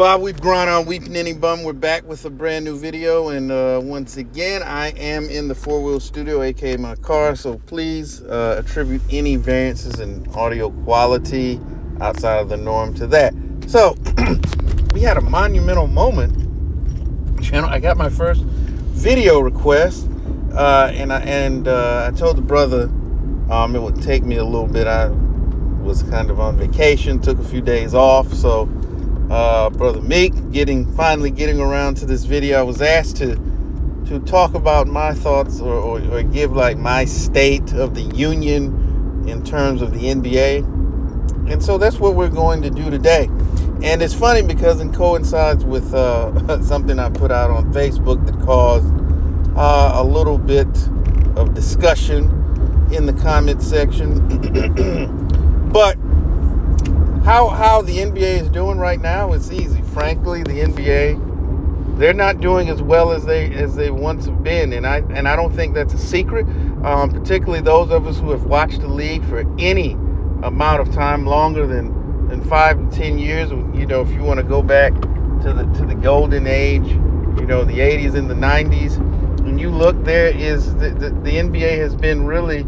Bob, we've grown on Weeping Any Bum. We're back with a brand new video, and once again, I am in the four-wheel studio, aka my car. So please attribute any variances in audio quality outside of the norm to that. So we had a monumental moment. I got my first video request, and I told the brother it would take me a little bit. I was kind of on vacation, took a few days off, so. Brother Meek, finally getting around to this video. I was asked to talk about my thoughts or give like my state of the union in terms of the NBA. And so that's what we're going to do today. And it's funny because it coincides with something I put out on Facebook that caused a little bit of discussion in the comment section. But how the NBA is doing right now is easy. Frankly, the NBA, they're not doing as well as they once have been, and I don't think that's a secret. Particularly those of us who have watched the league for any amount of time, longer than 5 to 10 years. You know, if you want to go back to the golden age, you know, the 80s and the 90s, when you look, there is the NBA has been really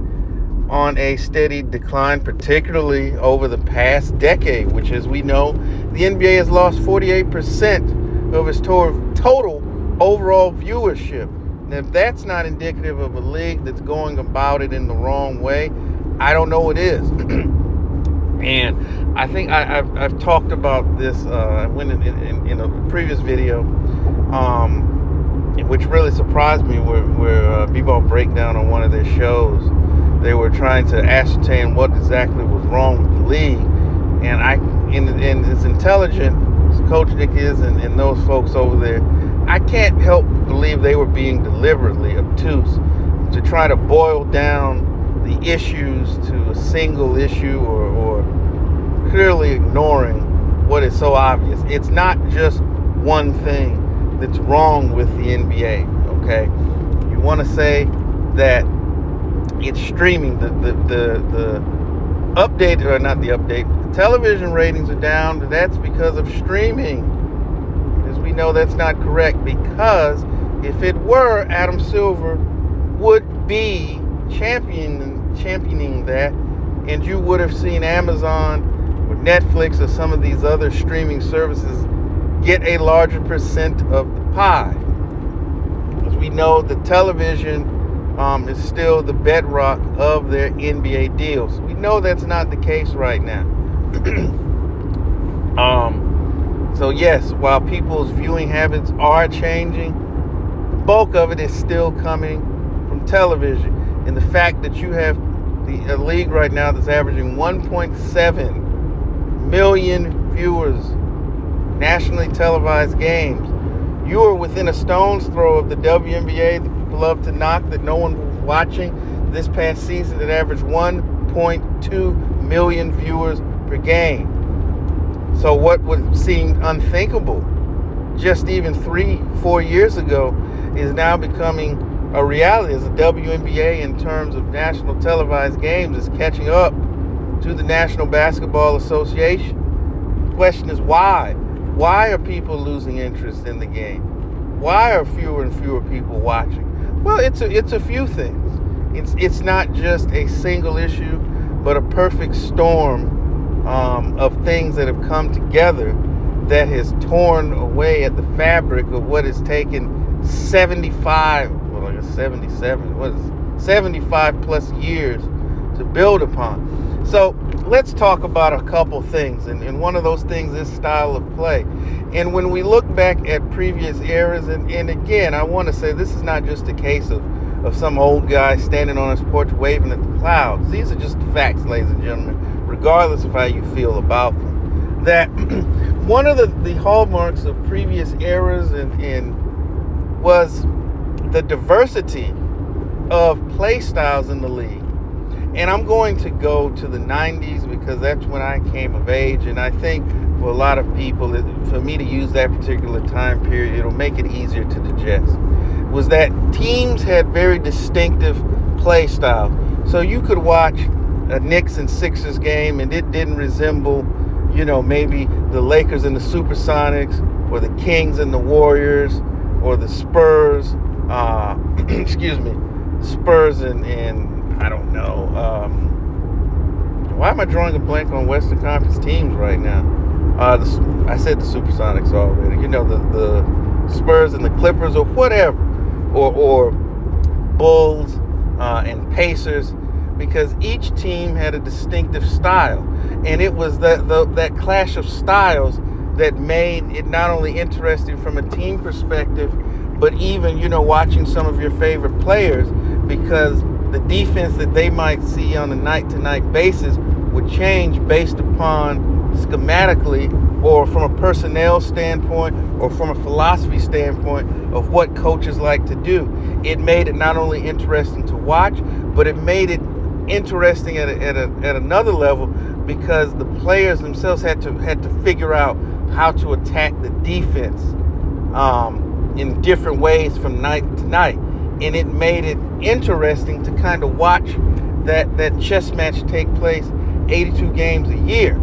on a steady decline, particularly over the past decade, which, as we know, the NBA has lost 48% of its total overall viewership. And if that's not indicative of a league that's going about it in the wrong way, I don't know what is. And I think I've talked about this when in a previous video, which really surprised me, where B-Ball Breakdown on one of their shows, they were trying to ascertain what exactly was wrong with the league. And as intelligent as Coach Nick is and those folks over there, I can't help but believe they were being deliberately obtuse to try to boil down the issues to a single issue or clearly ignoring what is so obvious. It's not just one thing that's wrong with the NBA, okay? You want to say that it's streaming, the update, or not the update, the television ratings are down. That's because of streaming. As we know, that's not correct, because if it were, Adam Silver would be championing that, and you would have seen Amazon or Netflix or some of these other streaming services get a larger percent of the pie. As we know, the television is still the bedrock of their NBA deals. We know that's not the case right now. So yes, while people's viewing habits are changing, the bulk of it is still coming from television. And the fact that you have a league right now that's averaging 1.7 million viewers, nationally televised games. You are within a stone's throw of the WNBA that people love to knock, that no one was watching this past season, that averaged 1.2 million viewers per game. So what would seem unthinkable just even 3-4 years ago is now becoming a reality, as the WNBA, in terms of national televised games, is catching up to the National Basketball Association. The question is why? Why are people losing interest in the game? Why are fewer and fewer people watching? Well, it's a few things. It's not just a single issue, but a perfect storm of things that have come together that has torn away at the fabric of what has taken 75 plus years to build upon. So let's talk about a couple things, and one of those things is style of play. And when we look back at previous eras, and again, I want to say this is not just a case of some old guy standing on his porch waving at the clouds. These are just the facts, ladies and gentlemen, regardless of how you feel about them. That one of the hallmarks of previous eras and was the diversity of play styles in the league. And I'm going to go to the 90s because that's when I came of age. And I think for a lot of people, for me to use that particular time period, it'll make it easier to digest, was that teams had very distinctive play style. So you could watch a Knicks and Sixers game and it didn't resemble maybe the Lakers and the Supersonics, or the Kings and the Warriors, or the Spurs, excuse me, Spurs and I don't know. Why am I drawing a blank on Western Conference teams right now? I said the Supersonics already. The Spurs and the Clippers, or whatever, or Bulls and Pacers, because each team had a distinctive style, and it was that clash of styles that made it not only interesting from a team perspective, but even watching some of your favorite players, because the defense that they might see on a night-to-night basis would change based upon schematically, or from a personnel standpoint, or from a philosophy standpoint of what coaches like to do. It made it not only interesting to watch, but it made it interesting at another level, because the players themselves had to figure out how to attack the defense in different ways from night to night. And it made it interesting to kind of watch that chess match take place 82 games a year.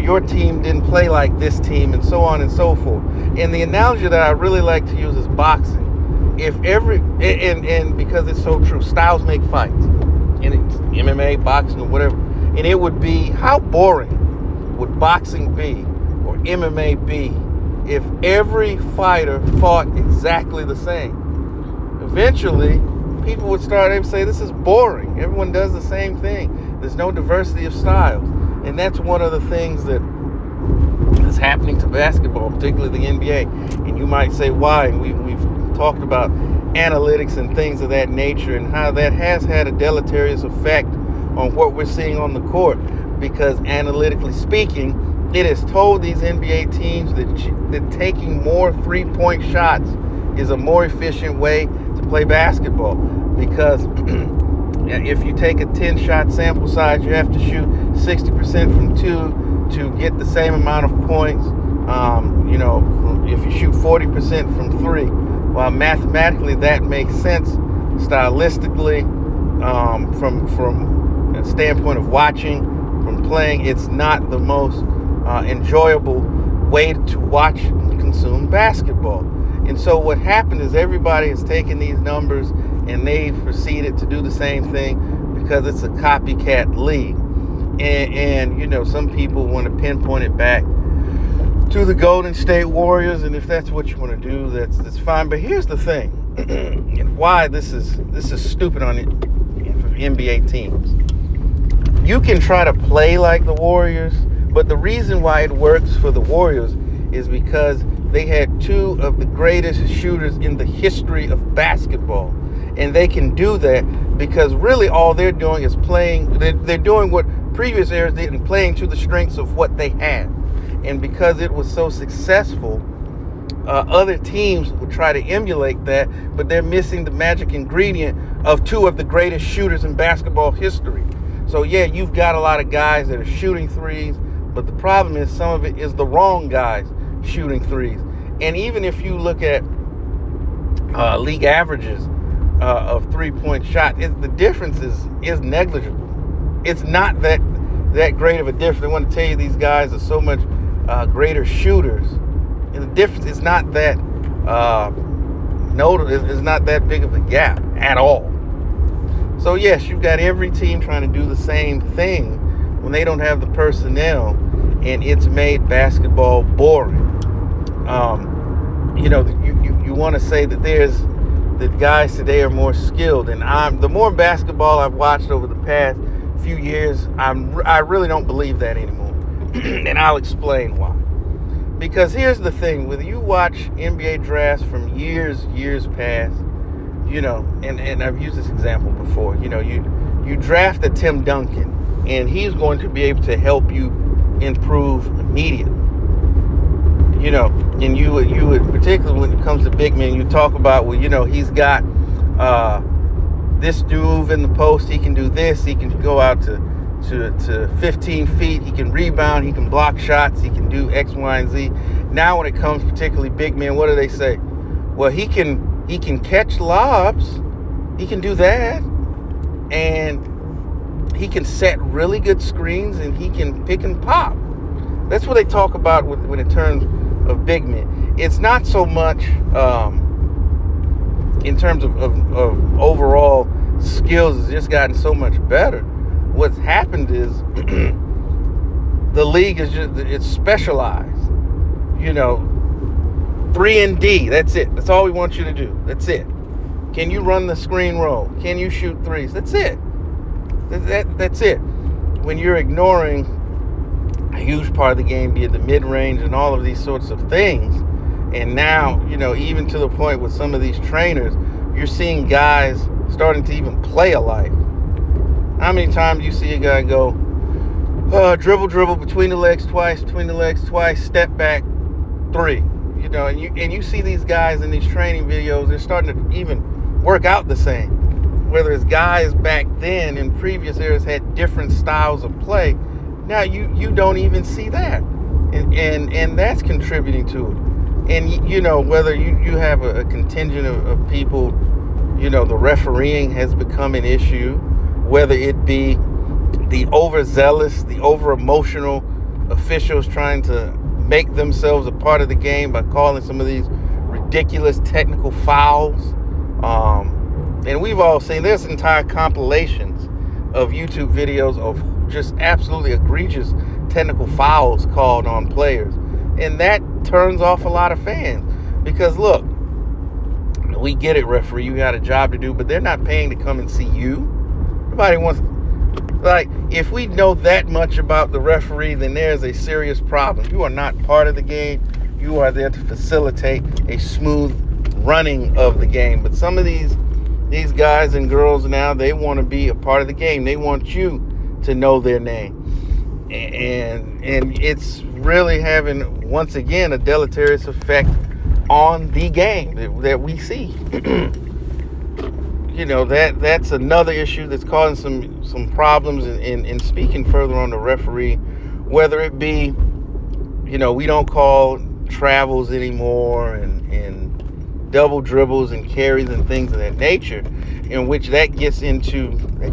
Your team didn't play like this team, and so on and so forth. And the analogy that I really like to use is boxing. And because it's so true, styles make fights. And it's MMA, boxing, or whatever. And it would be, how boring would boxing be, or MMA be, if every fighter fought exactly the same? Eventually, people would say, this is boring. Everyone does the same thing. There's no diversity of styles. And that's one of the things that is happening to basketball, particularly the NBA. And you might say, why? And we've talked about analytics and things of that nature, and how that has had a deleterious effect on what we're seeing on the court. Because analytically speaking, it has told these NBA teams that taking more three-point shots is a more efficient way to play basketball. Because if you take a 10-shot sample size, you have to shoot 60% from 2 to get the same amount of points. If you shoot 40% from 3, while mathematically that makes sense, stylistically, from a standpoint of watching, from playing, it's not the most enjoyable way to watch and consume basketball. And so what happened is everybody has taken these numbers and they've proceeded to do the same thing, because it's a copycat league. And some people want to pinpoint it back to the Golden State Warriors, and if that's what you want to do, that's fine. But here's the thing, and why this is stupid on NBA teams. You can try to play like the Warriors, but the reason why it works for the Warriors is because they had two of the greatest shooters in the history of basketball. And they can do that because really all they're doing is playing. They're doing what previous eras did, and playing to the strengths of what they had. And because it was so successful, other teams would try to emulate that, but they're missing the magic ingredient of two of the greatest shooters in basketball history. So yeah, you've got a lot of guys that are shooting threes, but the problem is some of it is the wrong guys shooting threes. And even if you look at league averages of three-point shot, the difference is negligible. It's not that great of a difference. I want to tell you, these guys are so much greater shooters, and the difference is not that it's not that big of a gap at all. So yes, you've got every team trying to do the same thing when they don't have the personnel, and it's made basketball boring. You want to say that guys today are more skilled, and the more basketball I've watched over the past few years, I really don't believe that anymore. And I'll explain why. Because here's the thing, whether you watch NBA drafts from years past, and I've used this example before, you draft a Tim Duncan, and he's going to be able to help you improve immediately. And you would, particularly when it comes to big men, you talk about, he's got this move in the post, he can do this, he can go out to 15 feet, he can rebound, he can block shots, he can do X, Y, and Z. Now when it comes particularly big men, what do they say? Well, he can catch lobs, he can do that, and he can set really good screens, and he can pick and pop. That's what they talk about when in terms of big men. It's not so much in terms of overall skills. It's just gotten so much better. What's happened is the league is it's specialized. 3 and D. That's it. That's all we want you to do. That's it. Can you run the screen roll? Can you shoot threes? That's it. That's it. When you're ignoring a huge part of the game, be it the mid-range and all of these sorts of things, and now, even to the point with some of these trainers, you're seeing guys starting to even play alike. How many times you see a guy go, dribble, between the legs twice, step back, 3. And you see these guys in these training videos, they're starting to even work out the same. Whether it's guys back then in previous eras had different styles of play, now you don't even see that. And that's contributing to it. And, whether you have a contingent of people, the refereeing has become an issue, whether it be the overzealous, the over-emotional officials trying to make themselves a part of the game by calling some of these ridiculous technical fouls. And we've all seen, there's entire compilations of YouTube videos of just absolutely egregious technical fouls called on players. And that turns off a lot of fans. Because look, we get it, referee, you got a job to do, but they're not paying to come and see you. Nobody wants, if we know that much about the referee, then there's a serious problem. You are not part of the game. You are there to facilitate a smooth running of the game. But some of these guys and girls now, they want to be a part of the game. They want you to know their name. And it's really having, once again, a deleterious effect on the game that we see. That's another issue that's causing some problems in speaking further on the referee, whether it be, we don't call travels anymore and double dribbles and carries and things of that nature, in which that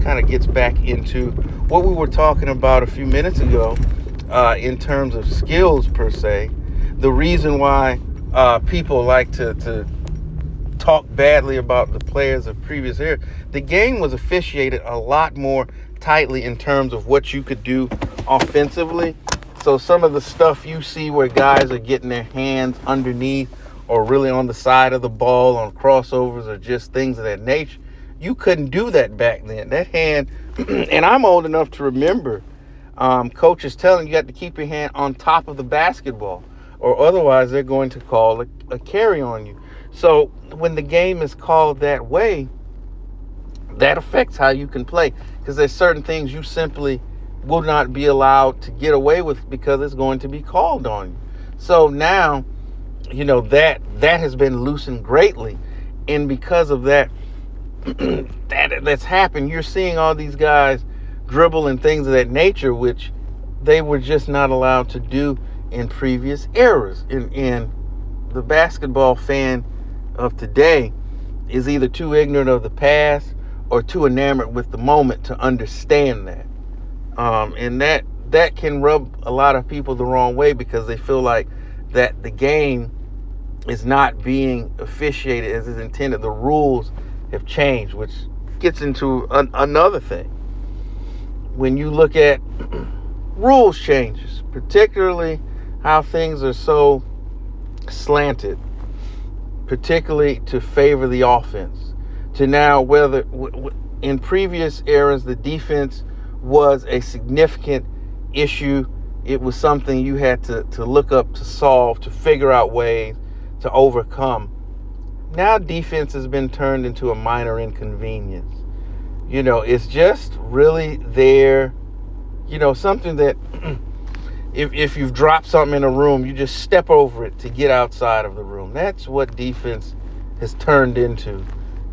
kind of gets back into what we were talking about a few minutes ago in terms of skills per se. The reason why people like to talk badly about the players of previous era, the game was officiated a lot more tightly in terms of what you could do offensively. So some of the stuff you see where guys are getting their hands underneath or really on the side of the ball on crossovers or just things of that nature, you couldn't do that back then. That hand, and I'm old enough to remember coaches telling you got to keep your hand on top of the basketball, or otherwise they're going to call a carry on you. So when the game is called that way, that affects how you can play, because there's certain things you simply will not be allowed to get away with because it's going to be called on you. So now, that has been loosened greatly, and because of that, that's happened. You're seeing all these guys dribble and things of that nature, which they were just not allowed to do in previous eras. And the basketball fan of today is either too ignorant of the past or too enamored with the moment to understand that. And that can rub a lot of people the wrong way, because they feel like that the game is not being officiated as is intended. The rules have changed, which gets into another thing. When you look at rules changes, particularly how things are so slanted, particularly to favor the offense, to now whether in previous eras the defense was a significant issue. It was something you had to look up, to solve, to figure out ways to overcome. Now defense has been turned into a minor inconvenience. It's just really there, something that if you've dropped something in a room, you just step over it to get outside of the room. That's what defense has turned into.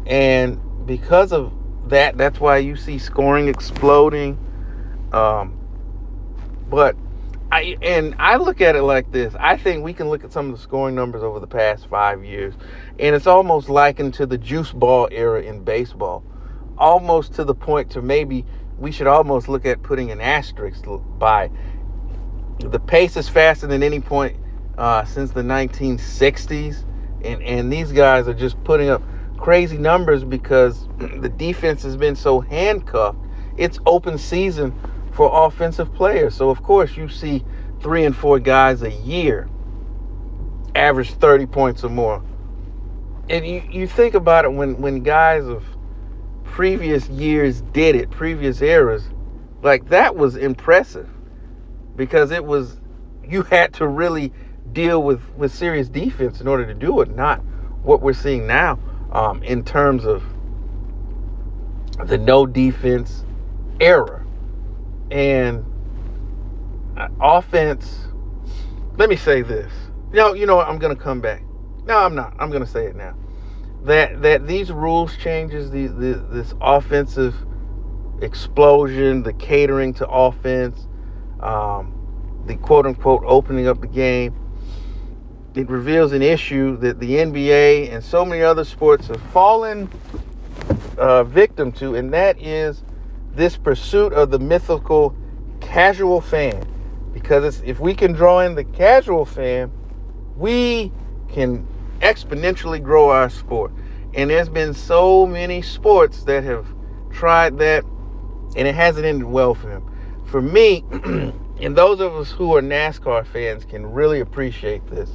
And because of that, that's why you see scoring exploding. But I look at it like this. I think we can look at some of the scoring numbers over the past 5 years, and it's almost likened to the juice ball era in baseball, almost to the point to maybe we should almost look at putting an asterisk by The pace is faster than any point since the 1960s. And these guys are just putting up crazy numbers because the defense has been so handcuffed. It's open season for offensive players. So, of course, you see 3 and 4 guys a year average 30 points or more. And you think about it when guys of previous years did it, previous eras, like that was impressive because you had to really deal with serious defense in order to do it, not what we're seeing now in terms of the no defense era. And offense, let me say this. You know what? I'm going to come back. No, I'm not. I'm going to say it now. That these rules changes, this offensive explosion, the catering to offense, the quote-unquote opening up the game, it reveals an issue that the NBA and so many other sports have fallen victim to, and that is this pursuit of the mythical casual fan. Because if we can draw in the casual fan, we can exponentially grow our sport. And there's been so many sports that have tried that, and it hasn't ended well for them. For me, and those of us who are NASCAR fans can really appreciate this,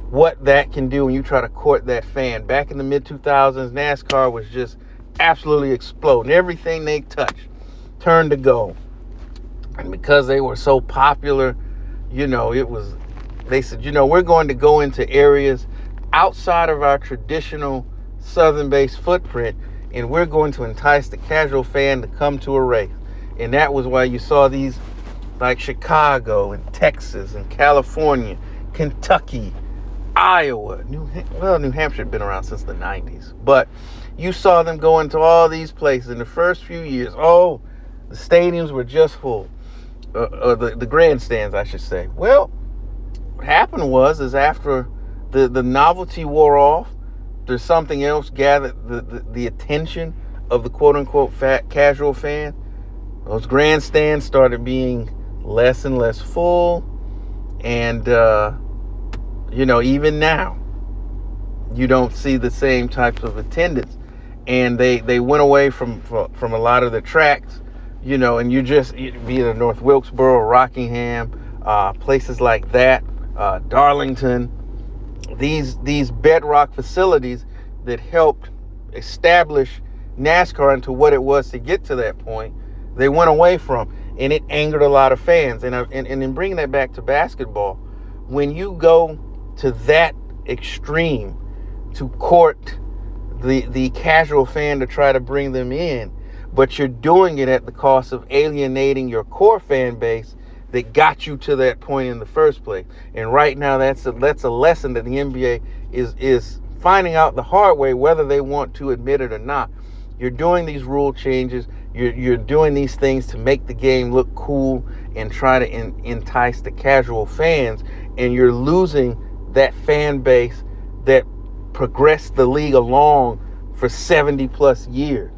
what that can do when you try to court that fan. Back in the mid-2000s, NASCAR was just absolutely exploding. Everything they touched turned to gold. And because they were so popular, they said, we're going to go into areas outside of our traditional southern-based footprint, and we're going to entice the casual fan to come to a race. And that was why you saw these like Chicago and Texas and California, Kentucky, Iowa, New Hampshire had been around since the 90s. But you saw them go into all these places in the first few years. Oh, the stadiums were just full. The grandstands, I should say. Well, what happened was after the novelty wore off, there's something else gathered the attention of the quote-unquote casual fan. Those grandstands started being less and less full. And, even now, you don't see the same types of attendance. And they went away from a lot of the tracks, and you be in North Wilkesboro, Rockingham, places like that, Darlington, these bedrock facilities that helped establish NASCAR into what it was to get to that point, they went away from, and it angered a lot of fans. And in bringing that back to basketball, when you go to that extreme to court the casual fan to try to bring them in, but you're doing it at the cost of alienating your core fan base that got you to that point in the first place. And right now, that's a lesson that the NBA is finding out the hard way, whether they want to admit it or not. You're doing these rule changes. You're doing these things to make the game look cool and try to entice the casual fans, and you're losing that fan base that progressed the league along for 70 plus years.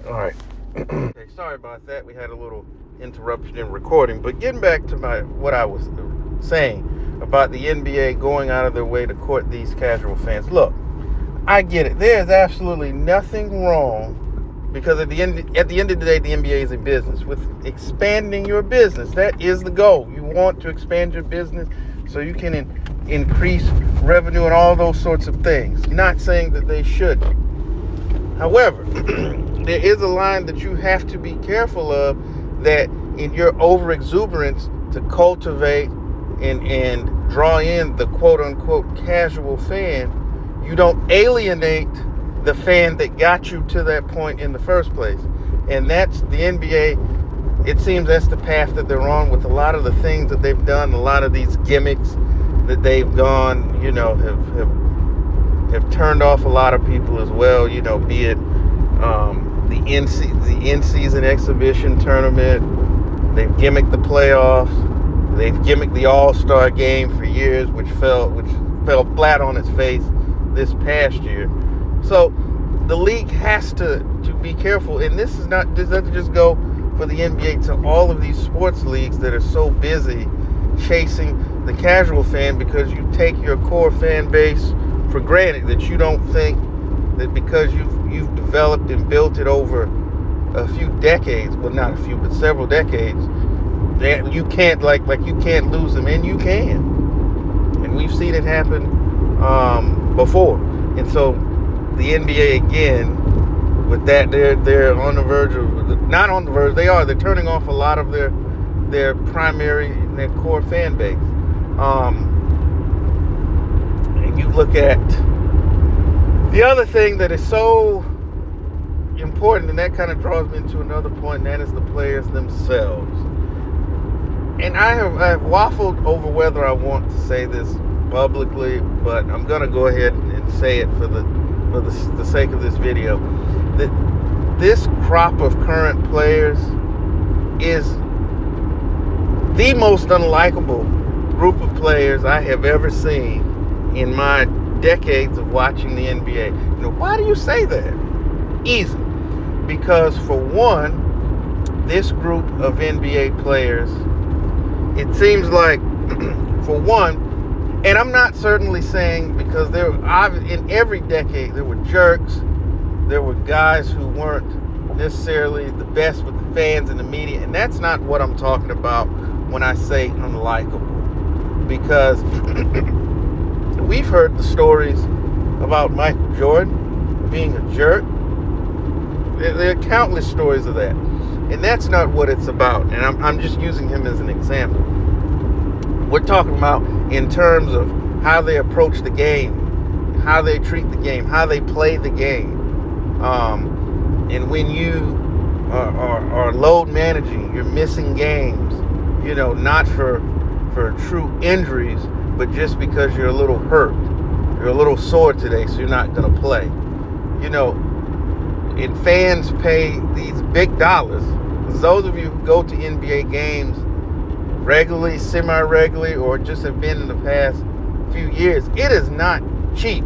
All right. Okay, sorry about that. We had a little interruption in recording, but getting back to what I was saying about the NBA going out of their way to court these casual fans. Look, I get it. There's absolutely nothing wrong, because at the end of the day, the NBA is a business. With expanding your business, that is the goal. You want to expand your business so you can increase revenue and all those sorts of things. Not saying that they shouldn't. However, there is a line that you have to be careful of, that in your overexuberance to cultivate and draw in the quote-unquote casual fan, you don't alienate the fan that got you to that point in the first place. And that's the NBA. It seems that's the path that they're on with a lot of the things that they've done, a lot of these gimmicks that they've gone, have turned off a lot of people as well, be it the in-season exhibition tournament. They've gimmicked the playoffs. They've gimmicked the All-Star game for years, which fell flat on its face this past year. So the league has to be careful, and this doesn't just go for the NBA to all of these sports leagues that are so busy chasing the casual fan, because you take your core fan base for granted, that you don't think that because you've developed and built it over a few decades, well, not a few, but several decades, that you can't you can't lose them, and you can. And we've seen it happen before. And so the NBA, again, with that, they're on the verge of, not on the verge, they're turning off a lot of their primary, their core fan base. And you look at the other thing that is so important, and that kind of draws me into another point, and that is the players themselves. And I have waffled over whether I want to say this publicly, but I'm gonna go ahead and say it for the sake of this video, that this crop of current players is the most unlikable group of players I have ever seen in my decades of watching the NBA. You know, why do you say that? Easy. Because for one, this group of NBA players, it seems like, for one, and I'm not certainly saying, because in every decade there were jerks, there were guys who weren't necessarily the best with the fans and the media, and that's not what I'm talking about when I say unlikable. Because we've heard the stories about Michael Jordan being a jerk. There are countless stories of that. And that's not what it's about. And I'm just using him as an example. We're talking about in terms of how they approach the game, how they treat the game, how they play the game. And when you are load managing, you're missing games, you know, not for true injuries, but just because you're a little hurt. You're a little sore today, so you're not going to play. You know, and fans pay these big dollars. Those of you who go to NBA games regularly, semi-regularly, or just have been in the past few years, it is not cheap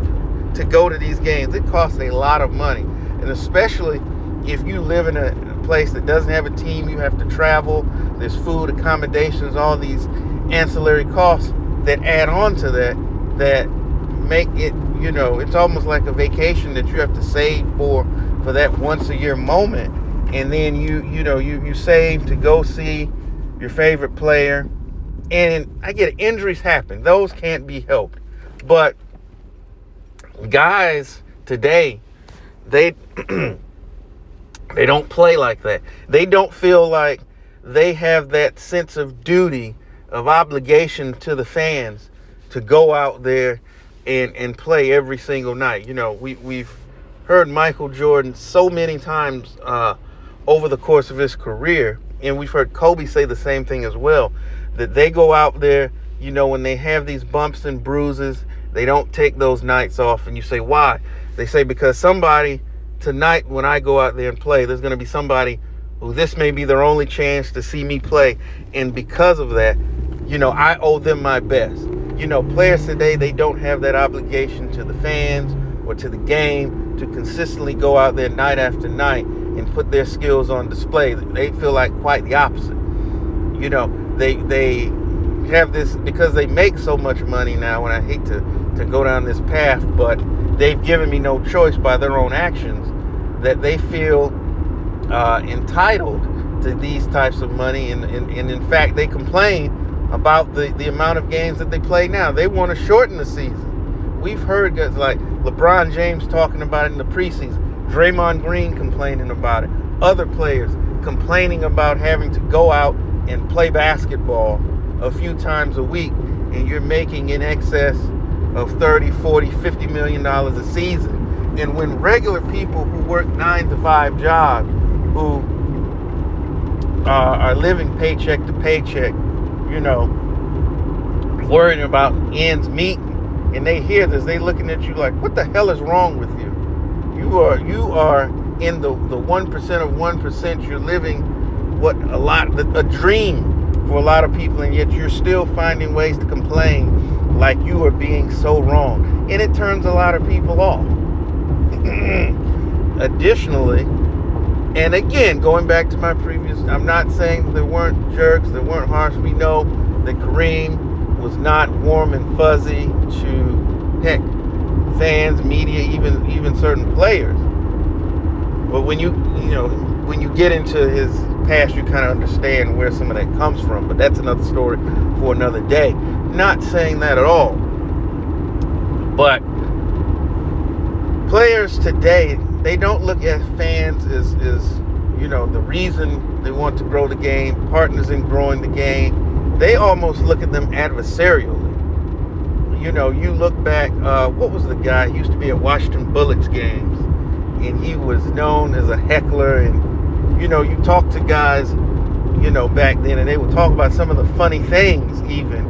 to go to these games. It costs a lot of money. And especially if you live in a place that doesn't have a team, you have to travel, there's food, accommodations, all these ancillary costs that add on to that make it, you know, it's almost like a vacation that you have to save for that once a year moment. And then you save to go see your favorite player. And I get it, injuries happen. Those can't be helped. But guys today, they don't play like that. They don't feel like they have that sense of duty, of obligation to the fans to go out there and play every single night. You know, we've heard Michael Jordan so many times over the course of his career, and we've heard Kobe say the same thing as well, that they go out there, you know, when they have these bumps and bruises, they don't take those nights off. And you say, why? They say, because somebody tonight, when I go out there and play, there's going to be somebody who this may be their only chance to see me play. And because of that, you know, I owe them my best. You know, players today, they don't have that obligation to the fans or to the game to consistently go out there night after night and put their skills on display. They feel like quite the opposite. You know, they have this, because they make so much money now, and I hate to go down this path, but they've given me no choice by their own actions, that they feel entitled to these types of money. And in fact, they complain about the amount of games that they play now. They want to shorten the season. We've heard guys like LeBron James talking about it in the preseason, Draymond Green complaining about it, other players complaining about having to go out and play basketball a few times a week, and you're making in excess of $30, $40, $50 million a season. And when regular people who work 9-to-5 jobs, who are living paycheck to paycheck, you know, worrying about ends meet, and they hear this, they looking at you like, what the hell is wrong with you? You are in the 1% of 1%. You're living a dream for a lot of people, and yet you're still finding ways to complain like you are being so wrong. And it turns a lot of people off. Additionally, And again, going back to my previous, I'm not saying there weren't jerks, there weren't harsh. We know that Kareem was not warm and fuzzy to, heck, fans, media, even certain players. But when when you get into his past, you kind of understand where some of that comes from. But that's another story for another day. Not saying that at all. But players today, they don't look at fans as the reason they want to grow the game, partners in growing the game. They almost look at them adversarially. You look back, what was the guy? He used to be at Washington Bullets games, and he was known as a heckler. And, you talk to guys, back then, and they would talk about some of the funny things even,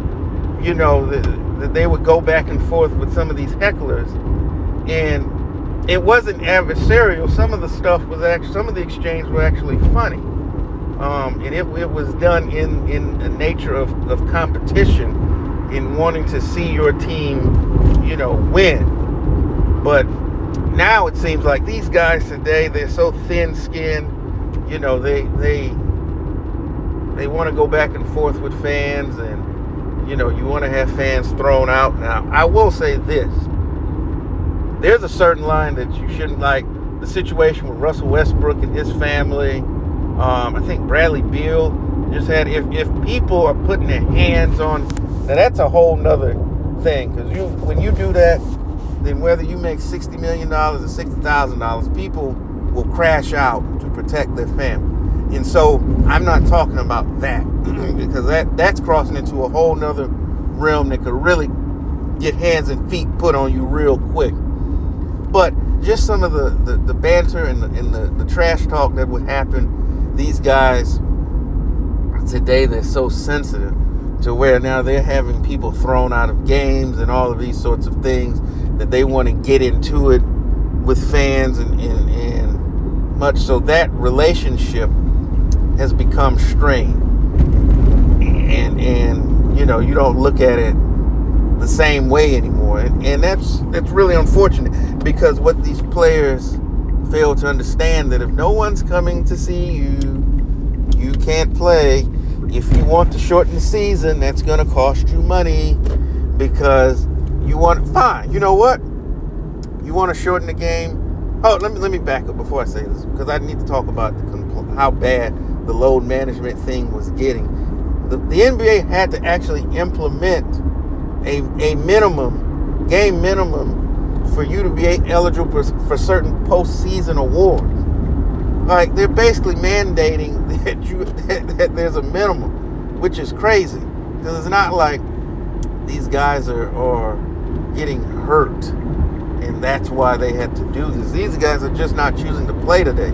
that they would go back and forth with some of these hecklers. And it wasn't adversarial. Some of the stuff was actually, some of the exchange were actually funny. And it was done in a nature of competition, in wanting to see your team, win. But now it seems like these guys today, they're so thin-skinned, they want to go back and forth with fans, and, you want to have fans thrown out. Now, I will say this. There's a certain line that you shouldn't like. The situation with Russell Westbrook and his family. I think Bradley Beal just had, if people are putting their hands on, now that's a whole nother thing. Because when you do that, then whether you make $60 million or $60,000, people will crash out to protect their family. And so I'm not talking about that, because that's crossing into a whole nother realm that could really get hands and feet put on you real quick. But just some of the banter and the trash talk that would happen, these guys today, they're so sensitive to where now they're having people thrown out of games and all of these sorts of things, that they want to get into it with fans and much so that relationship has become strained. And you don't look at it the same way anymore. And that's really unfortunate, because what these players fail to understand, that if no one's coming to see you can't play. If you want to shorten the season, that's going to cost you money, because you want, fine, you know what? You want to shorten the game. Oh, let me back up before I say this, because I need to talk about how bad the load management thing was getting. The NBA had to actually implement a game minimum for you to be eligible for certain postseason awards. Like, they're basically mandating that there's a minimum, which is crazy, because it's not like these guys are getting hurt and that's why they had to do this. These guys are just not choosing to play today.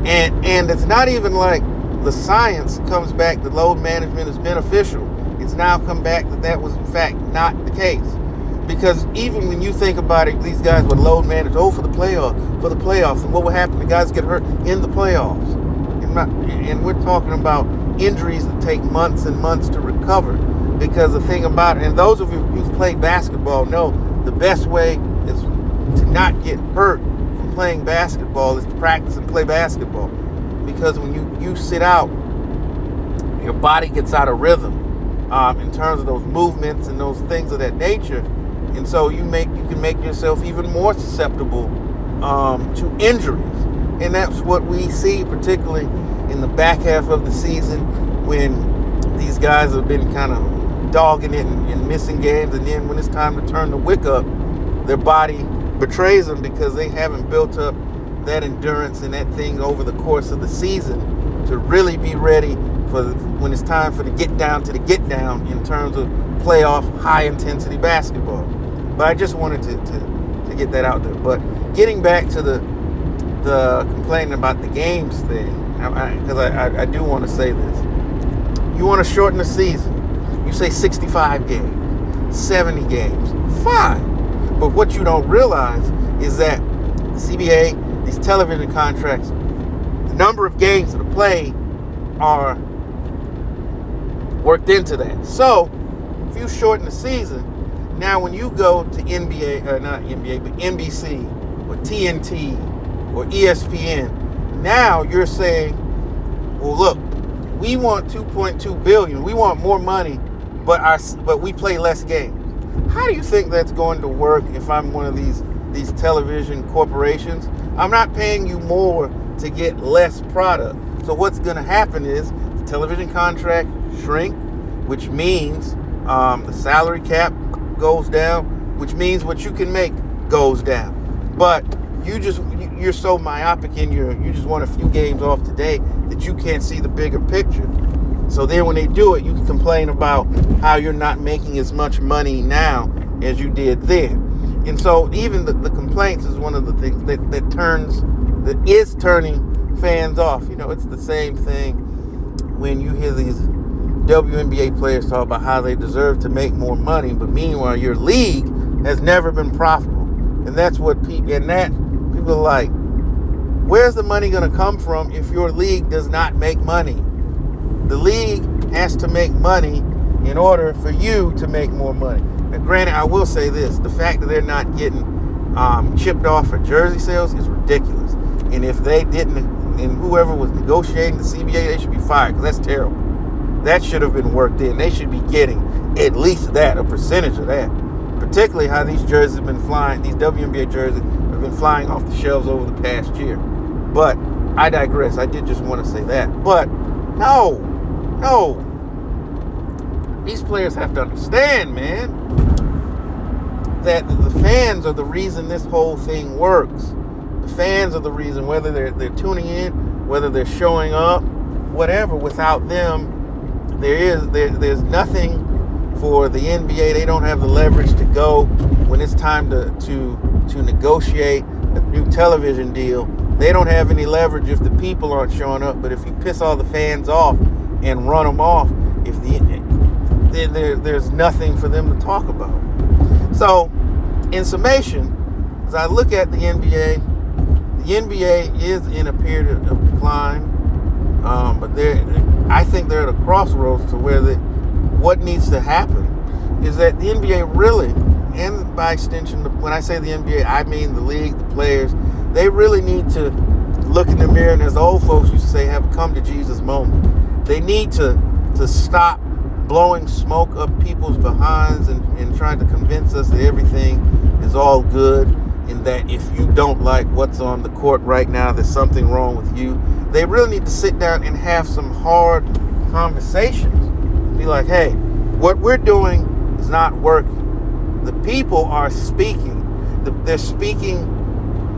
And it's not even like the science comes back that load management is beneficial. It's now come back that was in fact not the case. Because even when you think about it, these guys would load manage, for the playoffs, and what would happen? The guys get hurt in the playoffs. And we're talking about injuries that take months and months to recover. Because the thing about it, and those of you who've played basketball know, the best way is to not get hurt from playing basketball is to practice and play basketball. Because when you sit out, your body gets out of rhythm in terms of those movements and those things of that nature. And so you can make yourself even more susceptible to injuries. And that's what we see, particularly in the back half of the season, when these guys have been kind of dogging it and missing games. And then when it's time to turn the wick up, their body betrays them, because they haven't built up that endurance and that thing over the course of the season to really be ready for when it's time for the get down in terms of playoff high intensity basketball. But I just wanted to get that out there. But getting back to the complaining about the games thing, because I do want to say this. You want to shorten the season. You say 65 games, 70 games, fine. But what you don't realize is that the CBA, these television contracts, the number of games that are played are worked into that. So if you shorten the season, now when you go to not NBA, but NBC or TNT or ESPN, Now you're saying, well, look, we want $2.2 billion. We want more money, but we play less games. How do you think that's going to work if I'm one of these television corporations? I'm not paying you more to get less product. So what's going to happen is the television contract shrink, which means the salary cap goes down, which means what you can make goes down. But you're so myopic in you just want a few games off today that you can't see the bigger picture. So then when they do it, you can complain about how you're not making as much money now as you did then. And so even the complaints is one of the things that is turning fans off. You know, it's the same thing when you hear these WNBA players talk about how they deserve to make more money, but meanwhile your league has never been profitable. And that's what people are like, where's the money going to come from if your league does not make money? The league has to make money in order for you to make more money. Now, granted, I will say this, the fact that they're not getting chipped off for jersey sales is ridiculous. And if they didn't, and whoever was negotiating the CBA, they should be fired, because that's terrible. That should have been worked in. They should be getting at least that, a percentage of that. Particularly how these jerseys have been flying, these WNBA jerseys have been flying off the shelves over the past year. But I digress. I did just want to say that. But no. These players have to understand, man, that the fans are the reason this whole thing works. The fans are the reason, whether they're tuning in, whether they're showing up, whatever. Without them, there's nothing for the NBA. They don't have the leverage to go when it's time to negotiate a new television deal. They don't have any leverage if the people aren't showing up. But if you piss all the fans off and run them off, there's nothing for them to talk about. So, in summation, as I look at the NBA is in a period of decline. But I think they're at a crossroads to where what needs to happen is that the NBA really, and by extension, when I say the NBA, I mean the league, the players, they really need to look in the mirror and, as the old folks used to say, have a come to Jesus moment. They need to stop blowing smoke up people's behinds and trying to convince us that everything is all good, and that if you don't like what's on the court right now, there's something wrong with you. They really need to sit down and have some hard conversations. Be like, hey, what we're doing is not working. The people are speaking. They're speaking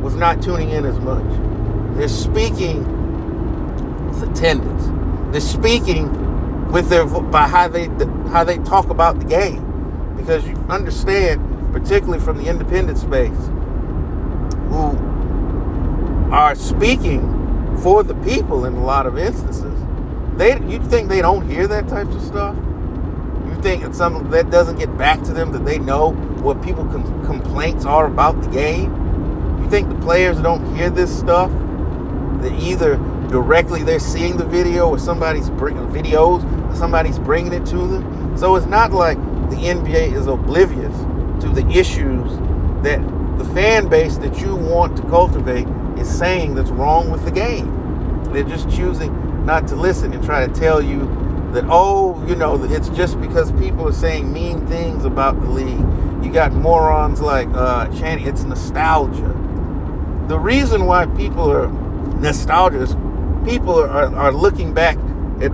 with not tuning in as much. They're speaking with attendance. They're speaking with by how they talk about the game. Because you understand, particularly from the independent space, who are speaking for the people in a lot of instances. You think they don't hear that type of stuff? You think it's something that doesn't get back to them, that they know what people's complaints are about the game? You think the players don't hear this stuff? That either directly they're seeing the video or somebody's bringing videos, or somebody's bringing it to them. So it's not like the NBA is oblivious to the issues that the fan base that you want to cultivate is saying that's wrong with the game. They're just choosing not to listen and try to tell you that, it's just because people are saying mean things about the league. You got morons like Channing. It's nostalgia. The reason why people are nostalgic, people are looking back at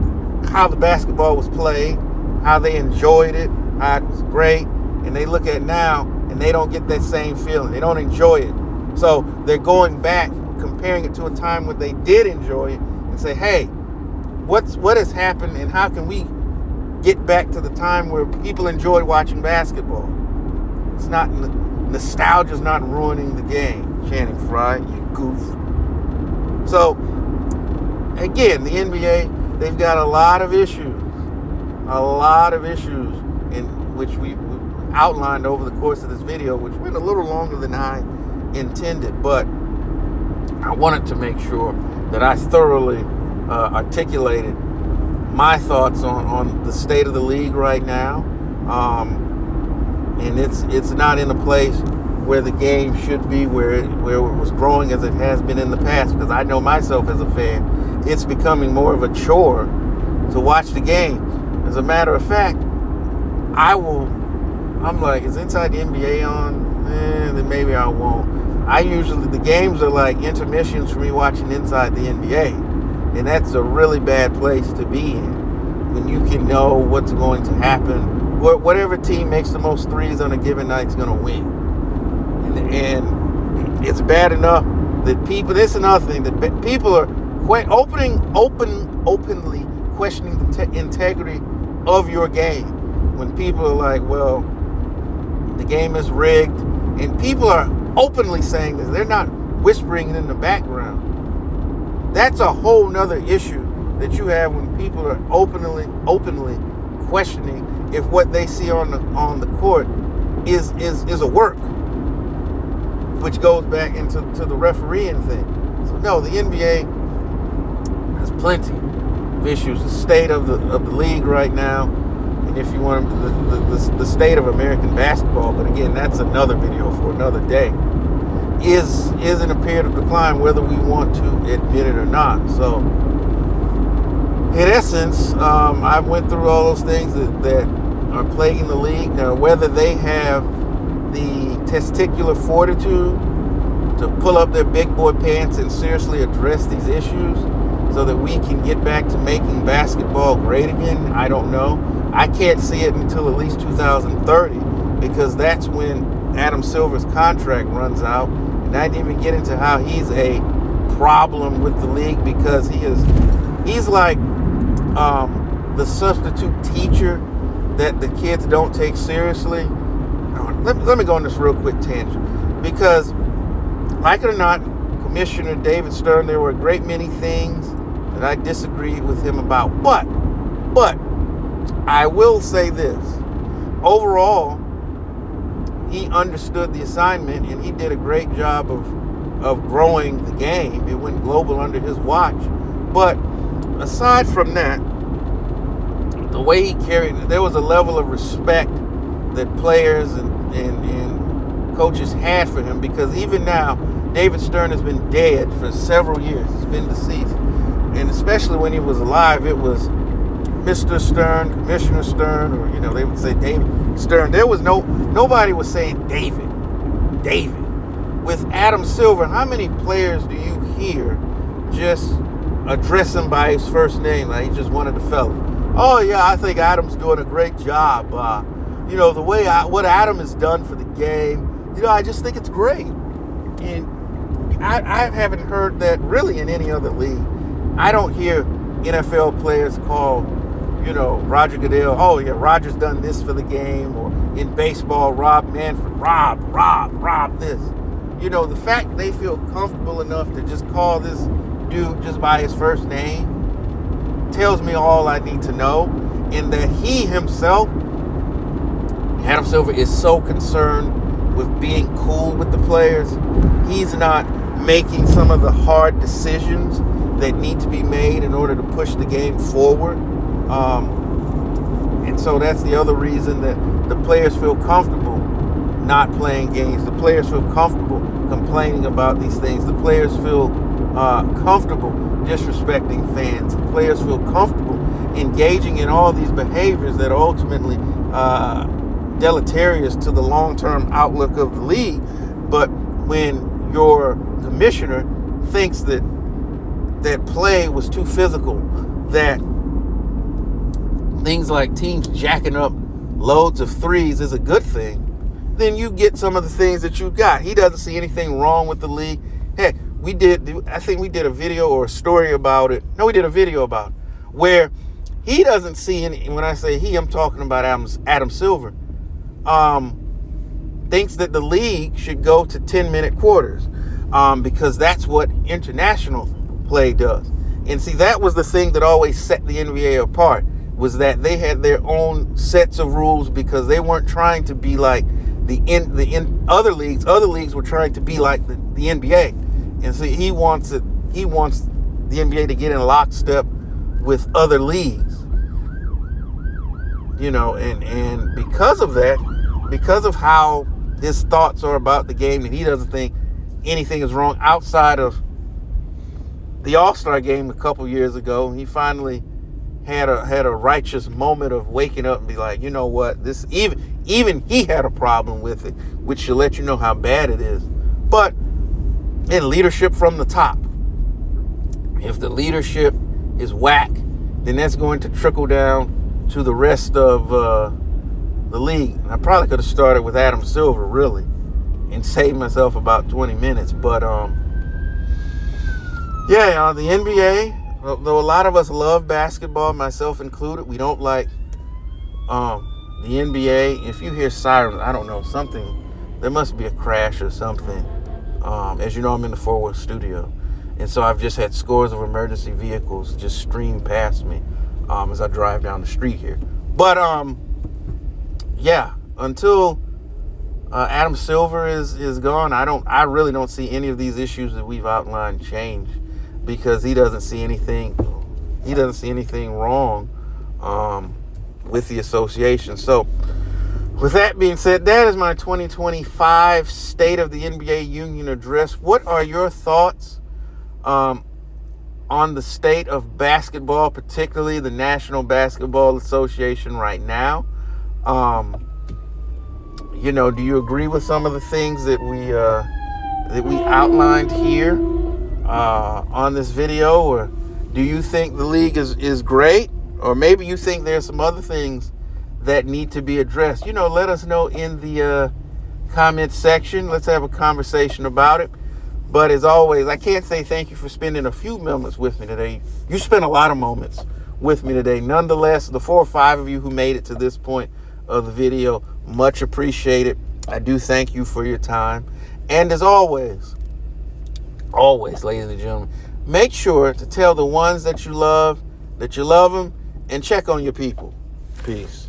how the basketball was played, how they enjoyed it, how it was great, and they look at now and they don't get that same feeling. They don't enjoy it. So they're going back, comparing it to a time when they did enjoy it, and say, hey, what has happened, and how can we get back to the time where people enjoyed watching basketball? It's not, nostalgia's not ruining the game, Channing Frye, you goof. So, again, the NBA, they've got a lot of issues in which we outlined over the course of this video, which went a little longer than I intended, but I wanted to make sure that I thoroughly articulated my thoughts on the state of the league right now, and it's not in a place where the game should be, where it was growing as it has been in the past. Because I know myself as a fan, it's becoming more of a chore to watch the game. As a matter of fact, I'm like, is Inside the NBA on? Then maybe I won't. The games are like intermissions for me watching Inside the NBA. And that's a really bad place to be in when you can know what's going to happen. Whatever team makes the most threes on a given night is going to win. And it's bad enough that this is another thing, that people are openly questioning the integrity of your game. When people are like, well, the game is rigged, and people are openly saying this, they're not whispering it in the background. That's a whole nother issue that you have when people are openly questioning if what they see on the court is a work, which goes back into the refereeing thing. So no, the NBA has plenty of issues. The state of the league right now, and if you want the state of American basketball, but again, that's another video for another day, is in a period of decline, whether we want to admit it or not. So in essence, I went through all those things that are plaguing the league. Now, whether they have the testicular fortitude to pull up their big boy pants and seriously address these issues so that we can get back to making basketball great again, I don't know. I can't see it until at least 2030, because that's when Adam Silver's contract runs out. And I didn't even get into how he's a problem with the league, because he's like the substitute teacher that the kids don't take seriously. Let me go on this real quick tangent, because like it or not, Commissioner David Stern, there were a great many things that I disagreed with him about, but I will say this: overall, he understood the assignment and he did a great job of growing the game. It went global under his watch. But aside from that, the way he carried it, there was a level of respect that players and coaches had for him, because even now, David Stern has been dead for several years. He's been deceased. And especially when he was alive, it was Mr. Stern, Commissioner Stern, or, they would say David Stern. There was nobody was saying David. With Adam Silver, how many players do you hear just address him by his first name, like he's just one of the fellas? Oh yeah, I think Adam's doing a great job. The way what Adam has done for the game, I just think it's great. And I haven't heard that really in any other league. I don't hear NFL players call, Roger Goodell, oh yeah, Roger's done this for the game, or in baseball, Rob Manfred, Rob this. The fact they feel comfortable enough to just call this dude just by his first name tells me all I need to know, and that he himself, Adam Silver, is so concerned with being cool with the players. He's not making some of the hard decisions that need to be made in order to push the game forward. And so that's the other reason that the players feel comfortable not playing games. The players feel comfortable complaining about these things. The players feel comfortable disrespecting fans. The players feel comfortable engaging in all these behaviors that are ultimately deleterious to the long-term outlook of the league. But when your commissioner thinks that play was too physical, that things like teams jacking up loads of threes is a good thing, then you get some of the things that you got. He doesn't see anything wrong with the league. Heck, I think we did a video or a story about it. No, we did a video about it, where he doesn't see any. When I say he, I'm talking about Adam Silver. Thinks that the league should go to 10-minute quarters, because that's what international play does. And see, that was the thing that always set the NBA apart, was that they had their own sets of rules, because they weren't trying to be like the other leagues. Other leagues were trying to be like the NBA. And so he wants the NBA to get in lockstep with other leagues. And because of that, because of how his thoughts are about the game, and he doesn't think anything is wrong outside of the All-Star game a couple years ago. He finally had a righteous moment of waking up and be like, you know what, this even he had a problem with it, which should let you know how bad it is. But in leadership from the top, if the leadership is whack, then that's going to trickle down to the rest of the league. And I probably could have started with Adam Silver, really, and saved myself about 20 minutes. But yeah, the NBA, though a lot of us love basketball, myself included, we don't like the NBA. If you hear sirens, I don't know, there must be a crash or something. As you know, I'm in the Fort Worth studio, and so I've just had scores of emergency vehicles just stream past me as I drive down the street here. But yeah, until Adam Silver is gone, I really don't see any of these issues that we've outlined change, because he doesn't see anything wrong with the association. So with that being said, that is my 2025 State of the NBA Union address. What are your thoughts on the state of basketball, particularly the National Basketball Association right now? Do you agree with some of the things that we outlined here on this video, or do you think the league is great, or maybe you think there's some other things that need to be addressed? Let us know in the comment section. Let's have a conversation about it. But as always, I can't say thank you for spending a few moments with me today. You spent a lot of moments with me today. Nonetheless, the 4 or 5 of you who made it to this point of the video, much appreciated. I do thank you for your time. And as always, ladies and gentlemen, make sure to tell the ones that you love them, and check on your people. Peace.